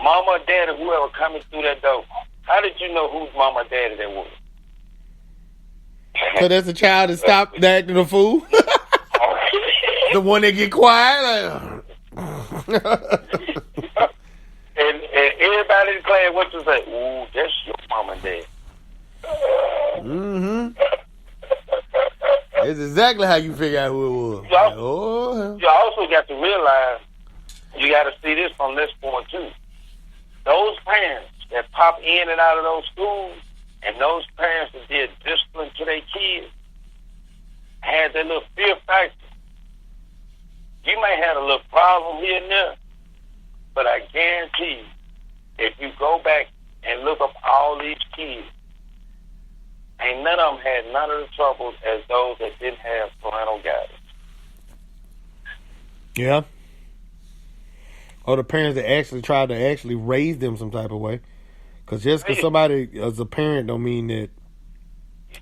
mama, daddy, whoever coming through that door, how did you know whose mama, daddy that was? So that's a child that stopped acting a fool. The one that get quiet. And everybody in the class, what to say? Ooh, that's your mama and dad. Mm-hmm. That's exactly how you figure out who it was. You also got to realize, you got to see this from this point too. Those parents that pop in and out of those schools, and those parents that did discipline to their kids, had that little fear factor. You may have a little problem here and there, but I guarantee you, if you go back and look up all these kids, ain't none of them had none of the troubles as those that didn't have parental guidance. Yeah. Or the parents that actually tried to actually raise them some type of way. Because just because somebody is a parent don't mean that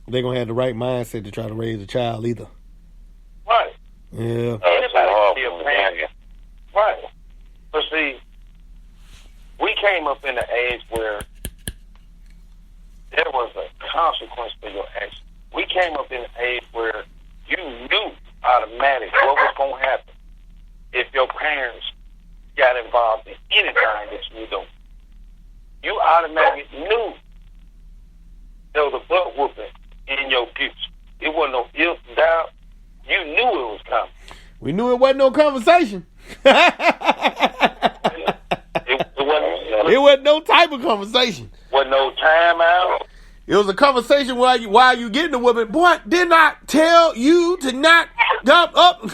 they're going to have the right mindset to try to raise a child either. Right. Yeah. Anybody can be a parent. Right. But see, we came up in an age where there was a consequence for your action. We came up in an age where you knew automatically what was going to happen if your parents got involved in anything that you were doing. You automatically knew there was a butt whooping in your future. It wasn't no if and doubt. You knew it was coming. We knew it wasn't no conversation. It wasn't no type of conversation. Wasn't no time out. It was a conversation while you getting the woman. Boy, did not tell you to not jump up.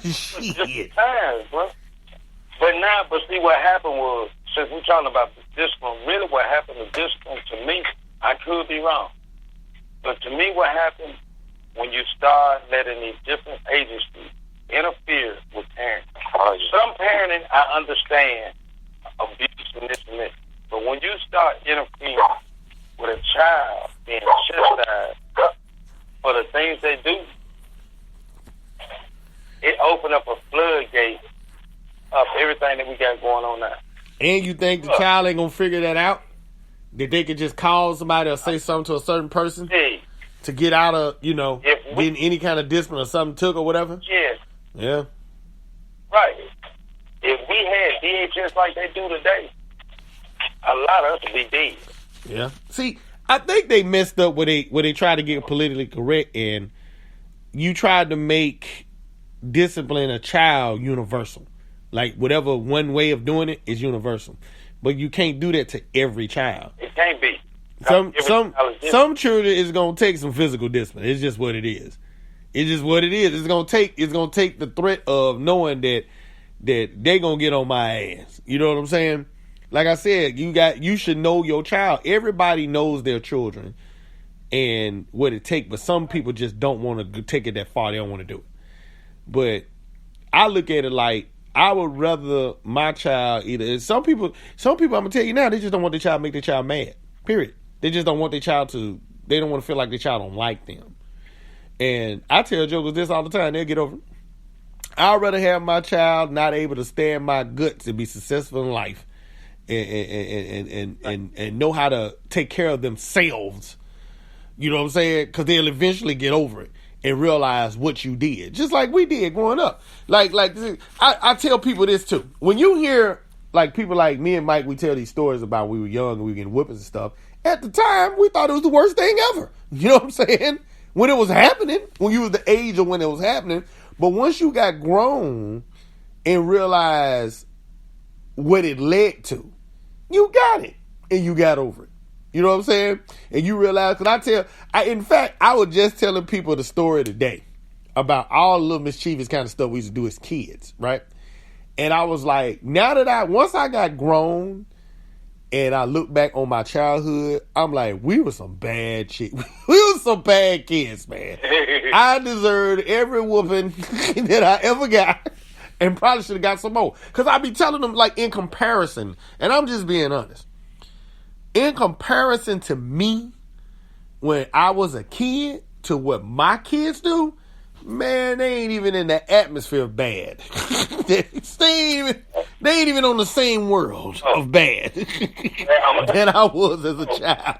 Shit. Times, bro. But see what happened was, since we're talking about the discipline, really what happened to discipline, to me, I could be wrong. But to me, what happened when you start letting these different agencies interfere with parenting. Some parenting, I understand abuse and this and this. But when you start interfering with a child being chastised for the things they do, it opened up a floodgate of everything that we got going on now. And you think the child ain't gonna figure that out? That they could just call somebody or say something to a certain person to get out of, getting any kind of discipline or something took or whatever? Yes. Yeah. Right. If we had DHS like they do today, a lot of us would be dead. Yeah. See, I think they messed up where they tried to get politically correct, and you tried to make discipline a child universal. Like whatever one way of doing it is universal. But you can't do that to every child. It can't be. Some children is gonna take some physical discipline. It's just what it is. It's just what it is. It's gonna take the threat of knowing that they gonna get on my ass. You know what I'm saying? Like I said, you should know your child. Everybody knows their children and what it takes, but some people just don't want to take it that far. They don't want to do it. But I look at it like I would rather my child either. Some people I'm gonna tell you now, they just don't want their child to make their child mad. Period. They just don't want their child to. They don't want to feel like their child don't like them. And I tell jokers this all the time. They'll get over it. I'd rather have my child not able to stand my guts and be successful in life, and know how to take care of themselves. You know what I'm saying? Because they'll eventually get over it and realize what you did, just like we did growing up. Like I tell people this too. When you hear like people like me and Mike, we tell these stories about when we were young and we were getting whippings and stuff. At the time, we thought it was the worst thing ever. You know what I'm saying? When it was happening, when you was the age of when it was happening. But once you got grown and realized what it led to, you got it and you got over it. You know what I'm saying? And you realize, because I was just telling people the story today about all the little mischievous kind of stuff we used to do as kids, right? And I was like, once I got grown and I look back on my childhood, I'm like, we were some bad shit. We were some bad kids, man. I deserved every whooping that I ever got and probably should have got some more. Because I be telling them, like, in comparison, and I'm just being honest, in comparison to me when I was a kid to what my kids do, Man, they ain't even in the atmosphere of bad. they ain't even on the same world of bad than I was as a child.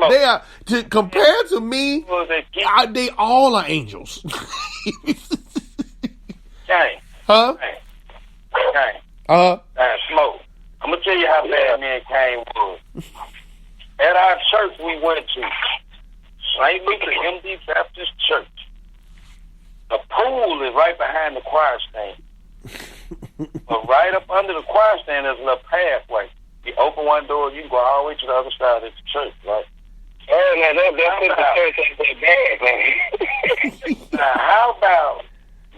They are, compared to me, they all are angels. Huh? Smoke. I'm gonna tell you how bad me and Kane was. At our church we went to, St. Luke's MD Baptist Church. The pool is right behind the choir stand. But right up under the choir stand there's a little pathway. You open one door, you can go all the way to the other side of the church, right? Oh, now that's the church ain't that bad, man. Now, how about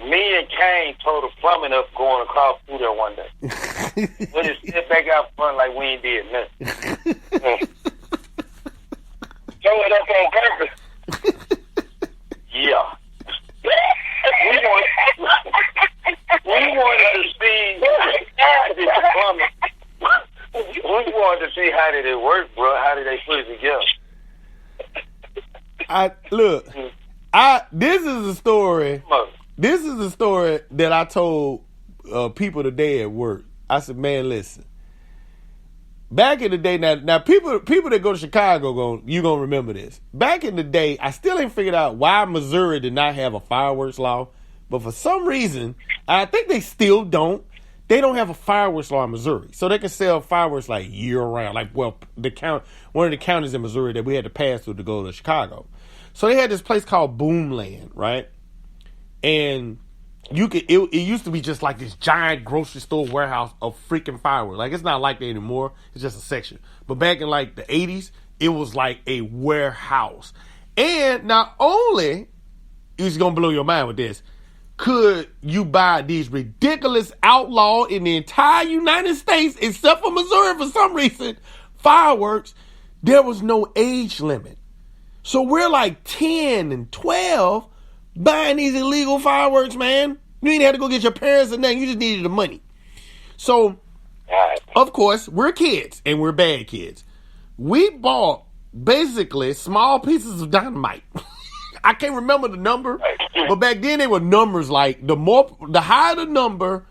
me and Kane tore the plumbing up going across through there one day? We just sit back out front like we ain't did nothing. Throw it up on purpose. Yeah. We wanted to see the plumbing. We wanted to see how did it work, bro. How did they put it together? This is a story. This is a story that I told people today at work. I said, man, listen. Back in the day, now people that go to Chicago, you gonna remember this. Back in the day, I still ain't figured out why Missouri did not have a fireworks law, but for some reason, I think they still don't. They don't have a fireworks law in Missouri, so they can sell fireworks like year round. Like, well, one of the counties in Missouri that we had to pass through to go to Chicago. So they had this place called Boomland, right? And it used to be just like this giant grocery store warehouse of freaking fireworks. Like, it's not like that anymore. It's just a section. But back in like the 80s, it was like a warehouse. And not only, it's going to blow your mind with this, could you buy these ridiculous outlaw in the entire United States, except for Missouri for some reason, fireworks, there was no age limit. So we're like 10 and 12 buying these illegal fireworks, man. You ain't had to go get your parents or nothing. You just needed the money. So, of course, we're kids and we're bad kids. We bought basically small pieces of dynamite. I can't remember the number, but back then they were numbers like the higher the number,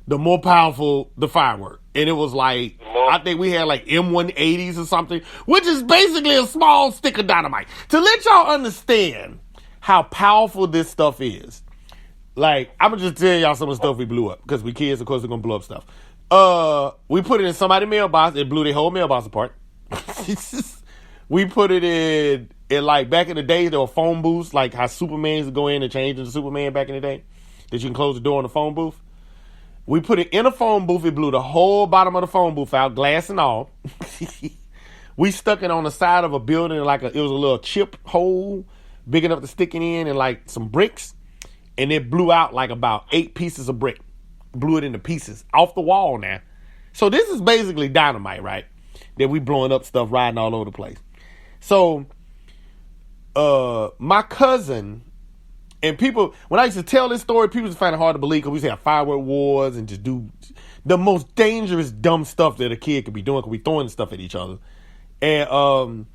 the more powerful the firework. And it was like, I think we had like M180s or something, which is basically a small stick of dynamite. To let y'all understand how powerful this stuff is. Like, I'm going to just tell y'all some of the stuff we blew up. Because we kids, of course, we're going to blow up stuff. We put it in somebody's mailbox. It blew their whole mailbox apart. We put it in like, back in the day, there were phone booths. Like how Superman used to go in and change into Superman back in the day. That you can close the door on the phone booth. We put it in a phone booth. It blew the whole bottom of the phone booth out, glass and all. We stuck it on the side of a building. It was a little chip hole big enough to stick it in and like some bricks. And it blew out like about 8 pieces of brick. Blew it into pieces off the wall now. So this is basically dynamite, right? That we blowing up stuff, riding all over the place. So my cousin and people, when I used to tell this story, people used to find it hard to believe because we used to have firework wars and just do the most dangerous, dumb stuff that a kid could be doing because we throwing stuff at each other. And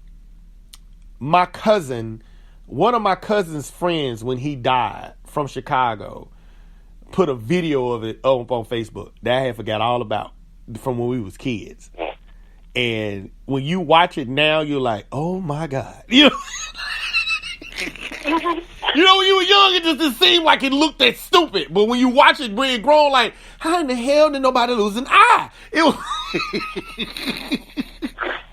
my cousin, one of my cousin's friends, when he died from Chicago, put a video of it up on Facebook that I had forgot all about from when we was kids. And when you watch it now, you're like, oh my God. You know, when you were young, it just didn't seem like it looked that stupid. But when you watch it being grown, like, how in the hell did nobody lose an eye? It was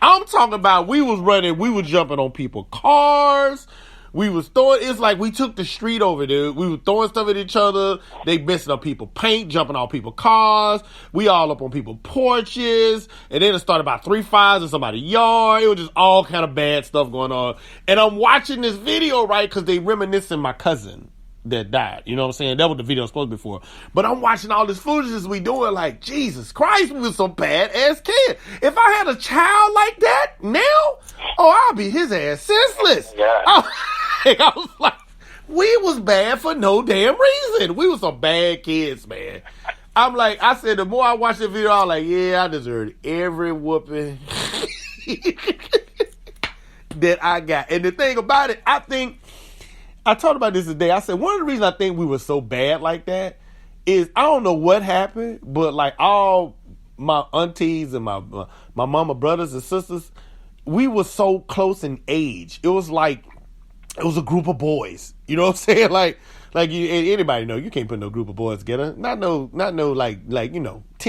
I'm talking about we was jumping on people's cars. We was throwing, it's like we took the street over there. We were throwing stuff at each other. They messing up people's paint, jumping on people's cars. We all up on people's porches. And then it started about 3 fires in somebody's yard. It was just all kind of bad stuff going on. And I'm watching this video, right, because they reminiscing my cousin that died. You know what I'm saying? That's what the video was supposed to be for. But I'm watching all this foolishness we doing like, Jesus Christ, we was some bad ass kid. If I had a child like that now, I'll be his ass senseless. Yeah. I was like, we was bad for no damn reason. We was some bad kids, man. I'm like, I said, the more I watch the video, I'm like, yeah, I deserved every whooping that I got. And the thing about it, I think I talked about this today. I said one of the reasons I think we were so bad like that is I don't know what happened, but like all my aunties and my mama brothers and sisters, we were so close in age. It was like it was a group of boys. You know what I'm saying? Like anybody know you can't put no group of boys together. Not no like 10,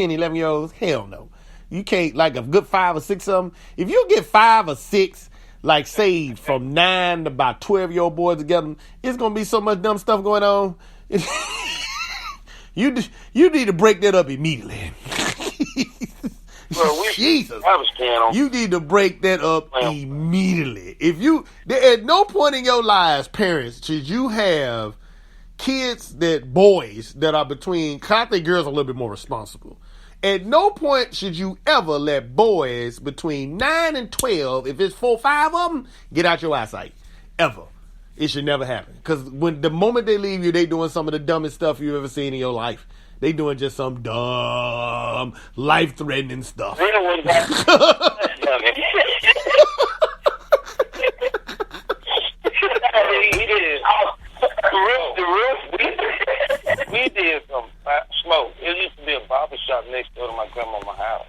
11-year-olds. Hell no. You can't, like a good 5 or 6 of them. If you get 5 or 6, like say from 9 to about 12-year-old boys together, it's gonna be so much dumb stuff going on. You need to break that up immediately. Well, Jesus, on. You need to break that up immediately. At no point in your lives, parents, should you have kids boys that are between. I think girls are a little bit more responsible. At no point should you ever let boys between 9 and 12, if it's 4 or 5 of them, get out your eyesight. Ever. It should never happen. Because the moment they leave you, they doing some of the dumbest stuff you've ever seen in your life. They doing just some dumb, life-threatening stuff. He did. We did some smoke. It used to be a barber shop next door to my grandma's house.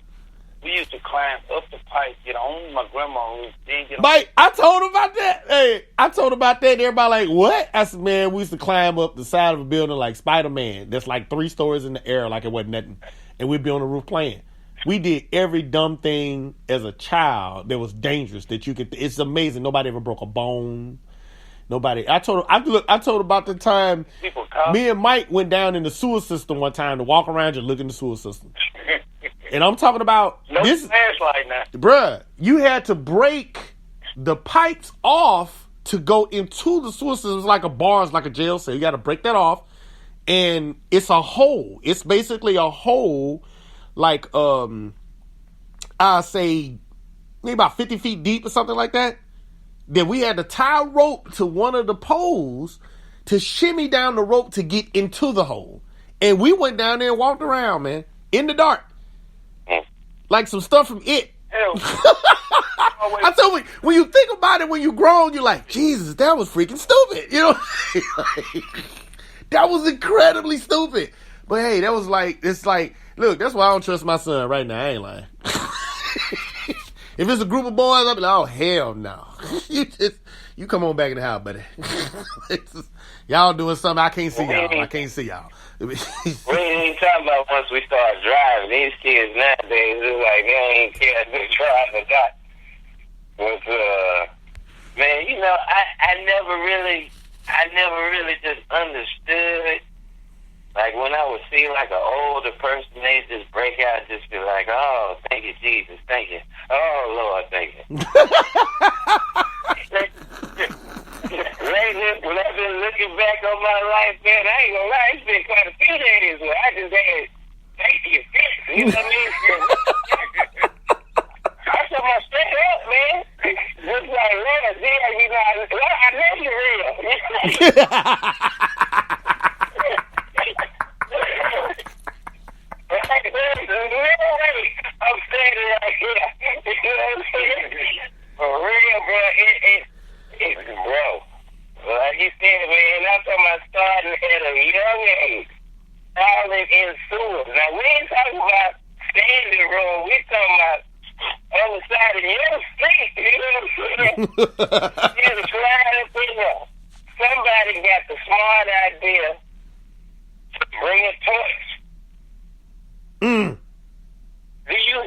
We used to climb up the pipe, get on my grandma's roof, then get on. Mike, I told him about that. Hey, I told him about that. And everybody like, what? I said, man, we used to climb up the side of a building like Spider-Man. That's like 3 stories in the air, like it wasn't nothing. And we'd be on the roof playing. We did every dumb thing as a child that was dangerous that you could. It's amazing. Nobody ever broke a bone. Nobody. I told about the time me and Mike went down in the sewer system one time to walk around and look in the sewer system. And I'm talking about this flashlight now. Bruh, you had to break the pipes off to go into the sewer system. It's like a bar, it's like a jail cell. You got to break that off. And it's a hole. It's basically a hole like, I'll say maybe about 50 feet deep or something like that. Then we had to tie a rope to one of the poles to shimmy down the rope to get into the hole. And we went down there and walked around, man, in the dark. Like some stuff from It. I told you, when you think about it, when you grown, you're like, Jesus, that was freaking stupid. You know? That was incredibly stupid. But hey, that was like, it's like, look, that's why I don't trust my son right now. I ain't lying. If it's a group of boys, I'll be like, oh, hell no. You come on back in the house, buddy. Y'all doing something, I can't see y'all. I can't see y'all. We ain't talking about once we start driving. These kids nowadays, it's like they don't even care if they're driving or not. But, man, you know, I never really just understood. Like, when I would see, like, an older person, they just break out and just be like, oh, thank you, Jesus, thank you. Oh, Lord, thank you. Lately, when I've been looking back on my life, man, I ain't gonna lie, it's been quite a few days where I just had, thank you, you know what I mean? I told my straight up, man. Just like, Lord, yeah, you know, I know you're real. I'm standing right here. You know what I'm saying? For real, bro. It's bro. Like you said, man, I'm talking about starting at a young age. Starting in sewers. Now, we ain't talking about standing room. We talking about on the side of your street. You know what I'm saying? Just slide up in there. Somebody got the smart idea to bring a torch. Do you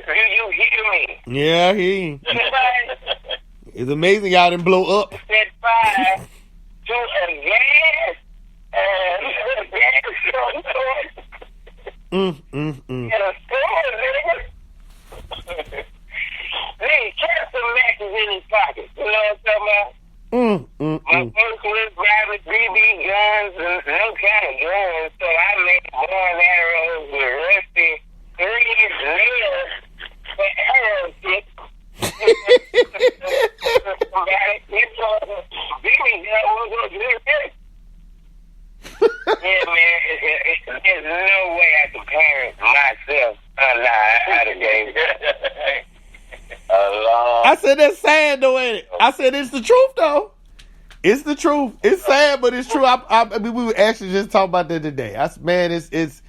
hear me? Yeah, I hear you. It's amazing y'all didn't blow up. Set fire to a gas torch. And a store, nigga. Hey, kept some matches in his pocket. You know what I'm talking about? My folks was driving BB guns and no kind of guns, so I made bow and arrows with rusty 3-inch nails for arrow tips. Yeah, man, there's no way I can parent myself out of game. I said that's sad though, ain't it? I said it's the truth though. It's the truth. It's sad, but it's true. I mean, we were actually just talking about that today. Man, it's